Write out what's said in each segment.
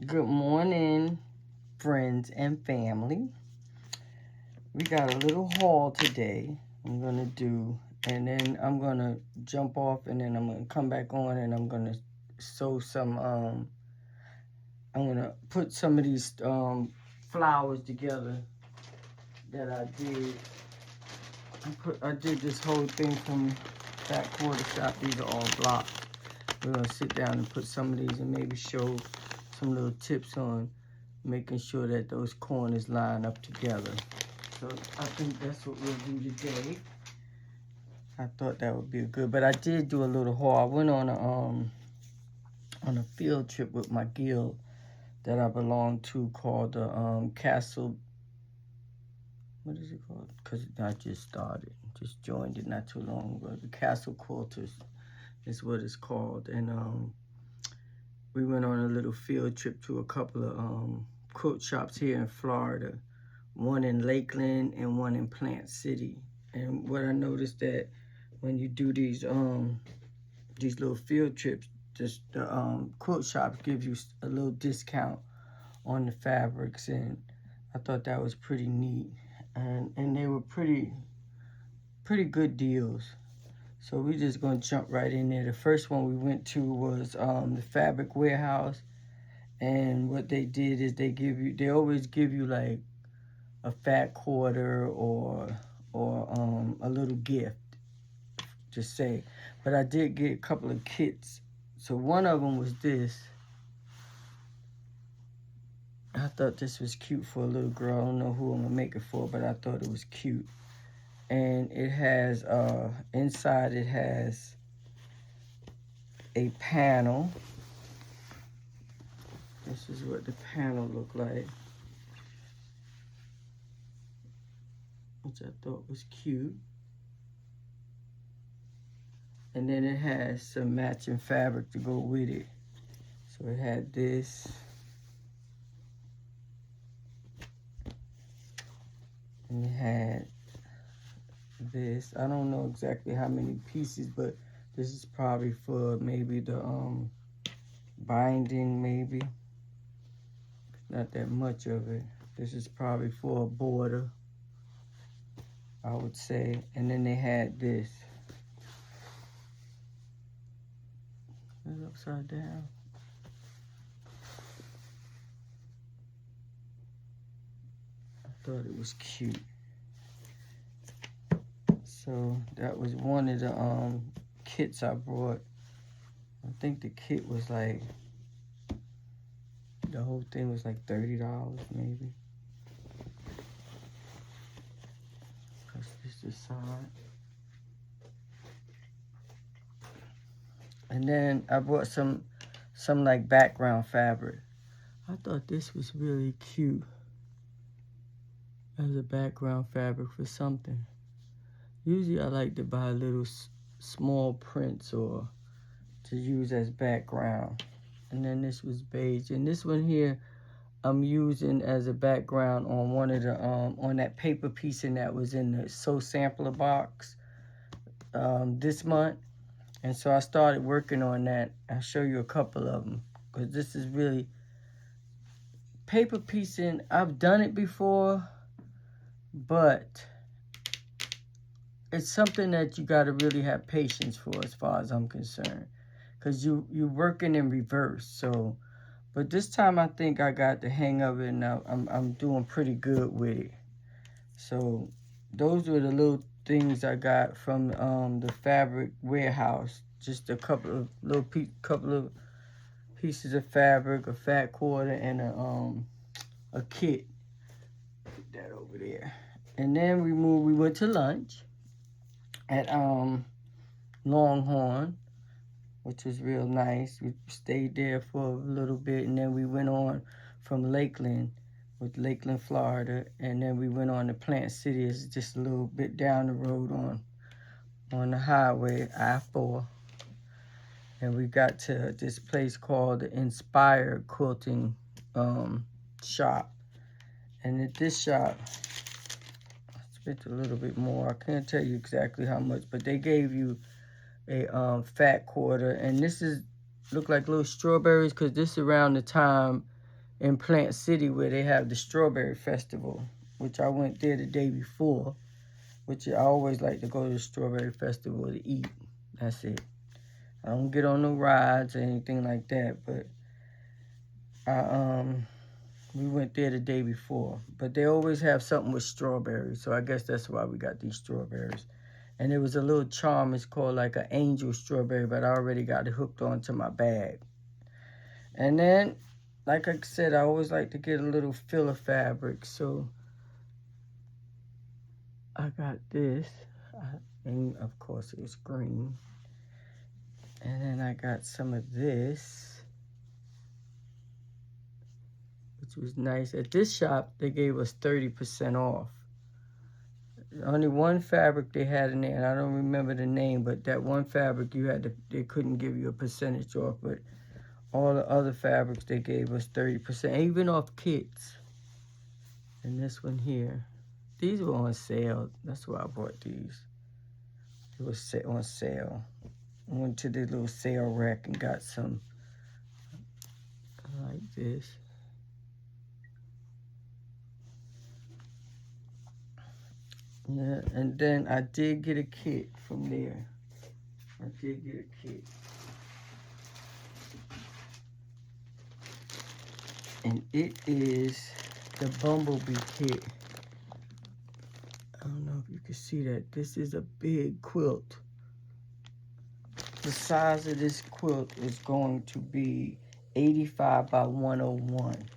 Good morning, friends and family. We got a little haul today I'm going to do, and then I'm going to jump off, and then I'm going to come back on, and I'm going to sew some, I'm going to put some of these flowers together that I did. I did this whole thing from that quarter shop. These are all blocks. We're going to sit down and put some of these and maybe show some little tips on making sure that those corners line up together. So I think that's what we'll do today. I thought that would be good, but I did do a little haul. I went on a field trip with my guild that I belong to called the Castle. What is it called? Because I just joined it not too long ago. The Castle Quilters is what it's called, and we went on a little field trip to a couple of quilt shops here in Florida, one in Lakeland and one in Plant City. And what I noticed that when you do these little field trips, just the quilt shops give you a little discount on the fabrics, and I thought that was pretty neat, and they were pretty good deals. So we just gonna jump right in there. The first one we went to was the Fabric Warehouse, and what they did is they always give you like a fat quarter or a little gift, just say. But I did get a couple of kits. So one of them was this. I thought this was cute for a little girl. I don't know who I'm gonna make it for, but I thought it was cute. And it has inside it has a panel. This is what the panel looked like, which I thought was cute. And then it has some matching fabric to go with it. So it had this. And it had this. I don't know exactly how many pieces, but this is probably for maybe the binding, maybe. Not that much of it. This is probably for a border, I would say. And then they had this. It's upside down. I thought it was cute. So that was one of the kits I brought. I think the kit was like, the whole thing was like $30 maybe. Press this aside. And then I brought some like background fabric. I thought this was really cute as a background fabric for something. Usually I like to buy little small prints or to use as background. And then this was beige. And this one here I'm using as a background on one of the on that paper piecing that was in the Sew Sampler box this month. And so I started working on that. I'll show you a couple of them, because this is really paper piecing. I've done it before, but it's something that you got to really have patience for, as far as I'm concerned, because you're working in reverse. So, but this time I think I got the hang of it, and I'm doing pretty good with it. So those were the little things I got from the Fabric Warehouse. Just a couple of little pieces of fabric, a fat quarter, and a kit. Put that over there. And then we went to lunch at Longhorn, which was real nice. We stayed there for a little bit, and then we went on from Lakeland, Florida, and then we went on to Plant City. It's just a little bit down the road on the highway, I-4. And we got to this place called the Inspired Quilting shop. And at this shop, I spent a little bit more. I can't tell you exactly how much, but they gave you a fat quarter. And this look like little strawberries, because this is around the time in Plant City where they have the Strawberry Festival, which I went there the day before, which I always like to go to the Strawberry Festival to eat. That's it. I don't get on no rides or anything like that, but we went there the day before. But they always have something with strawberries, so I guess that's why we got these strawberries. And it was a little charm. It's called like an angel strawberry, but I already got it hooked onto my bag. And then, like I said, I always like to get a little filler fabric, so I got this. And of course it was green. And then I got some of this, which was nice. At this shop, they gave us 30% off. Only one fabric they had in there, and I don't remember the name, but that one fabric they couldn't give you a percentage off, but all the other fabrics they gave us 30%, even off kits. And this one here, these were on sale. That's why I bought these. It was on sale. I went to the little sale rack and got some like this. Yeah, and then I did get a kit from there. I did get a kit. And it is the Bumblebee kit. I don't know if you can see that. This is a big quilt. The size of this quilt is going to be 85 by 101.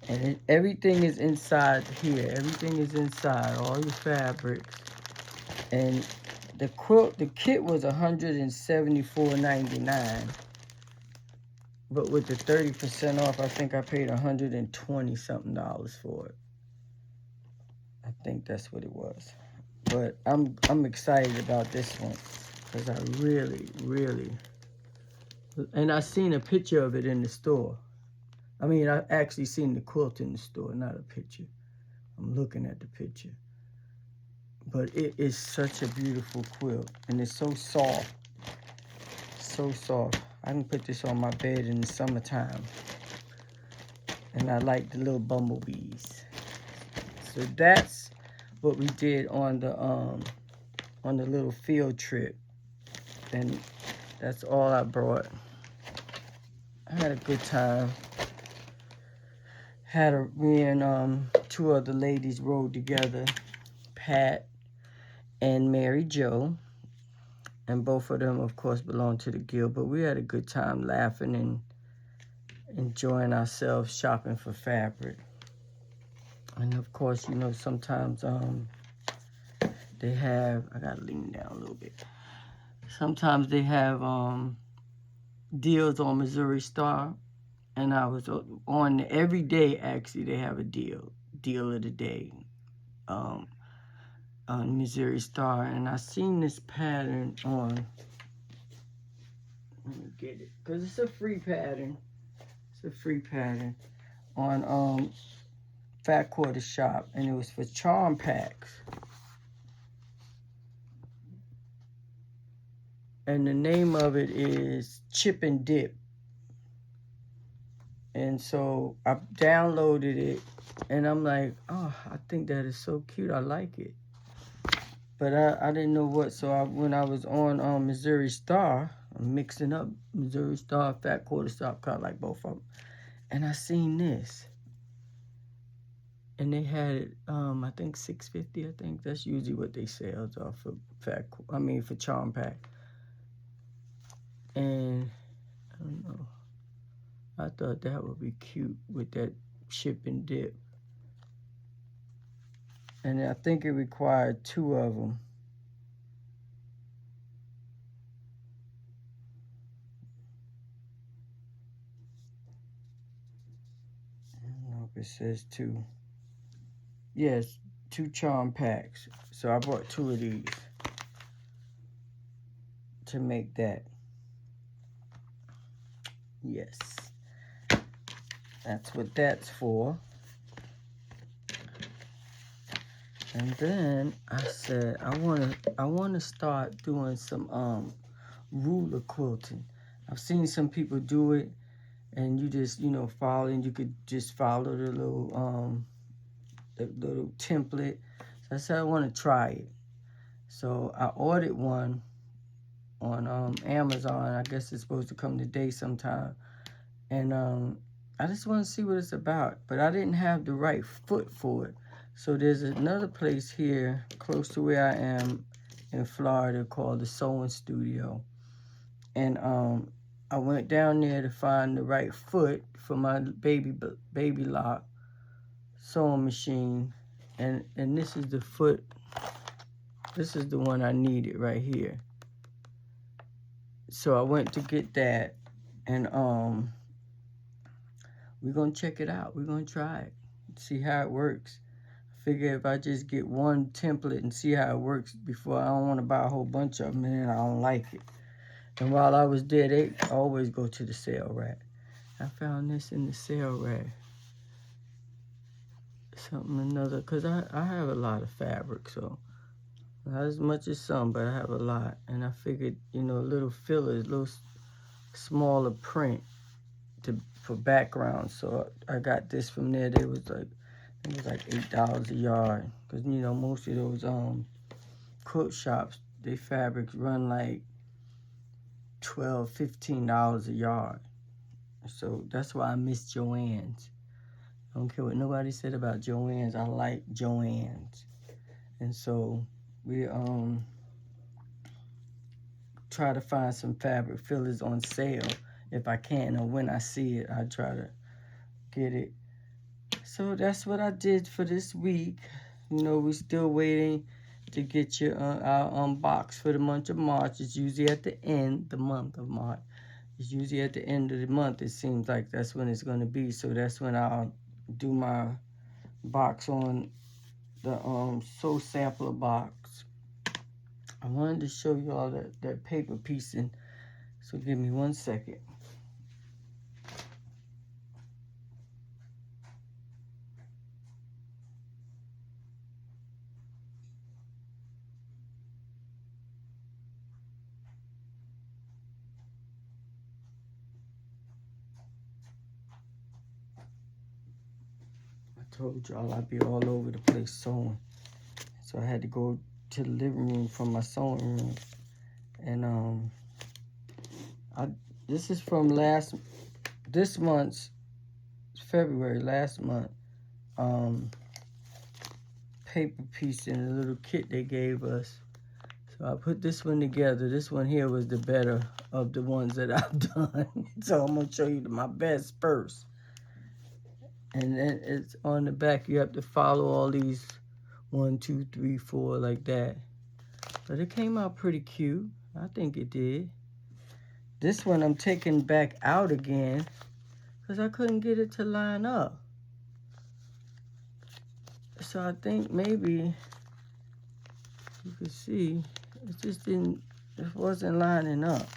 And everything is inside here. Everything is inside, all your fabrics. And the kit was $174.99. But with the 30% off, I think I paid $120 something for it. I think that's what it was. But I'm excited about this one because I really, and I seen a picture of it in the store. I mean, I actually seen the quilt in the store, not a picture. I'm looking at the picture. But it is such a beautiful quilt, and it's so soft. So soft. I can put this on my bed in the summertime. And I like the little bumblebees. So that's what we did on the little field trip. And that's all I brought. I had a good time. Me and two other ladies rode together, Pat and Mary Jo, and both of them, of course, belong to the guild. But we had a good time laughing and enjoying ourselves shopping for fabric. And of course, you know, sometimes they have, I gotta lean down a little bit. Sometimes they have deals on Missouri Star. And I was on every day, actually, they have a deal of the day on Missouri Star. And I seen this pattern on, let me get it, because it's a free pattern. It's a free pattern on Fat Quarter Shop, and it was for charm packs. And the name of it is Chip and Dip. And so I downloaded it, and I'm like, oh, I think that is so cute. I like it. But I didn't know what. So when I was on Missouri Star, I'm mixing up Missouri Star, Fat Quarter Shop, I like both of them. And I seen this. And they had it, I think $6.50. I think that's usually what they sell for for charm pack. And I don't know. I thought that would be cute with that chip and dip. And I think it required 2 of them. I don't know if it says 2. Yes, 2 charm packs. So I bought 2 of these to make that. Yes. That's what that's for. And then I said I wanna start doing some ruler quilting. I've seen some people do it, And you just, you know, follow, and you could just follow the little template. So I said I want to try it. So I ordered one on Amazon. I guess it's supposed to come today sometime. And I just want to see what it's about. But I didn't have the right foot for it. So there's another place here close to where I am in Florida called the Sewing Studio. And I went down there to find the right foot for my baby lock sewing machine. And this is the foot. This is the one I needed right here. So I went to get that, and we're gonna check it out. We're gonna try it, see how it works. I figure if I just get one template and see how it works before, I don't want to buy a whole bunch of them and then I don't like it. And while I was there, they always go to the sale rack. I found this in the sale rack. Something another, because I have a lot of fabric, so not as much as some, but I have a lot. And I figured, you know, little fillers, little smaller print for background. So I got this from there. It was like $8 a yard, because you know most of those quilt shops, they fabrics run like $12, $15 a yard. So that's why I miss Joann's. I don't care what nobody said about Joann's. I like Joann's. And so we try to find some fabric fillers on sale if I can, or when I see it, I try to get it. So that's what I did for this week. You know, we're still waiting to get our unbox for the month of March. It's usually at the end, the month of March. It's usually at the end of the month. It seems like that's when it's going to be. So that's when I'll do my box on the Sew Sampler box. I wanted to show you all that paper piecing. So give me 1 second. I told y'all I'd be all over the place sewing. So I had to go to the living room from my sewing room. And this is from this month's February, last month. Paper piece in a little kit they gave us. So I put this one together. This one here was the better of the ones that I've done. So I'm gonna show you my best first. And then it's on the back. You have to follow all these 1, 2, 3, 4 like that. But it came out pretty cute. I think it did. This one I'm taking back out again because I couldn't get it to line up. So I think maybe you can see it wasn't lining up.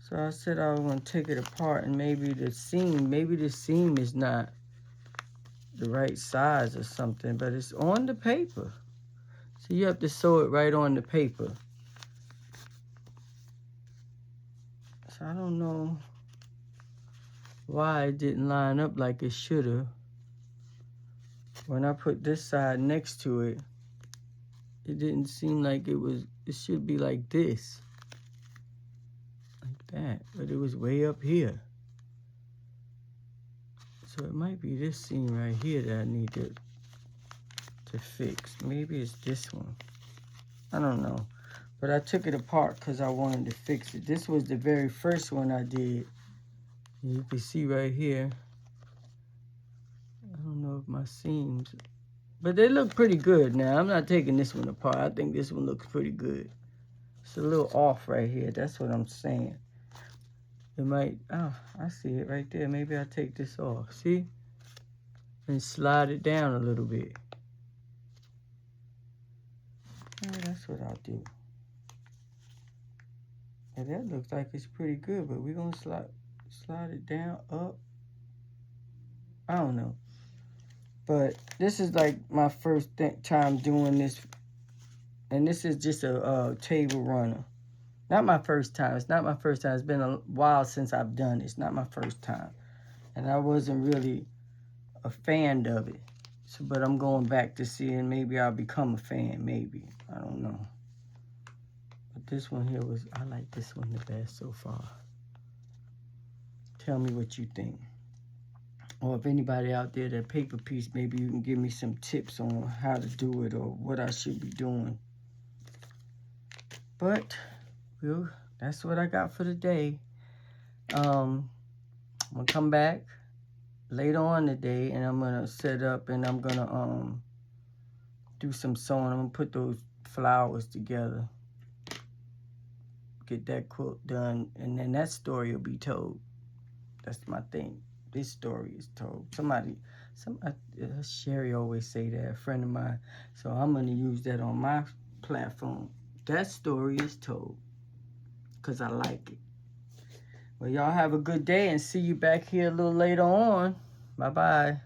So I said I was going to take it apart, and maybe the seam is not the right size or something, but it's on the paper. So you have to sew it right on the paper. So I don't know why it didn't line up like it should have. When I put this side next to it, it didn't seem like it should be like this. Like that, but it was way up here. So it might be this seam right here that I need to fix. Maybe it's this one. I don't know. But I took it apart because I wanted to fix it. This was the very first one I did. You can see right here. I don't know if my seams, but they look pretty good now. I'm not taking this one apart. I think this one looks pretty good. It's a little off right here. That's what I'm saying. It might, oh, I see it right there. Maybe I'll take this off. See? And slide it down a little bit. Yeah, that's what I'll do. And that looks like it's pretty good, but we're going to slide it down, up. I don't know. But this is like my first time doing this. And this is just a table runner. Not my first time. It's not my first time. It's been a while since I've done it. It's not my first time. And I wasn't really a fan of it. So, but I'm going back to see, and maybe I'll become a fan. Maybe. I don't know. But this one here was, I like this one the best so far. Tell me what you think. Or if anybody out there that paper piece, maybe you can give me some tips on how to do it or what I should be doing. But, well, that's what I got for today. I'm going to come back later on today, and I'm going to set up, and I'm going to do some sewing. I'm going to put those flowers together. Get that quilt done, and then that story will be told. That's my thing. This story is told. Somebody, Sherry always say that, a friend of mine. So I'm going to use that on my platform. That story is told because I like it. Well, y'all have a good day and see you back here a little later on. Bye-bye.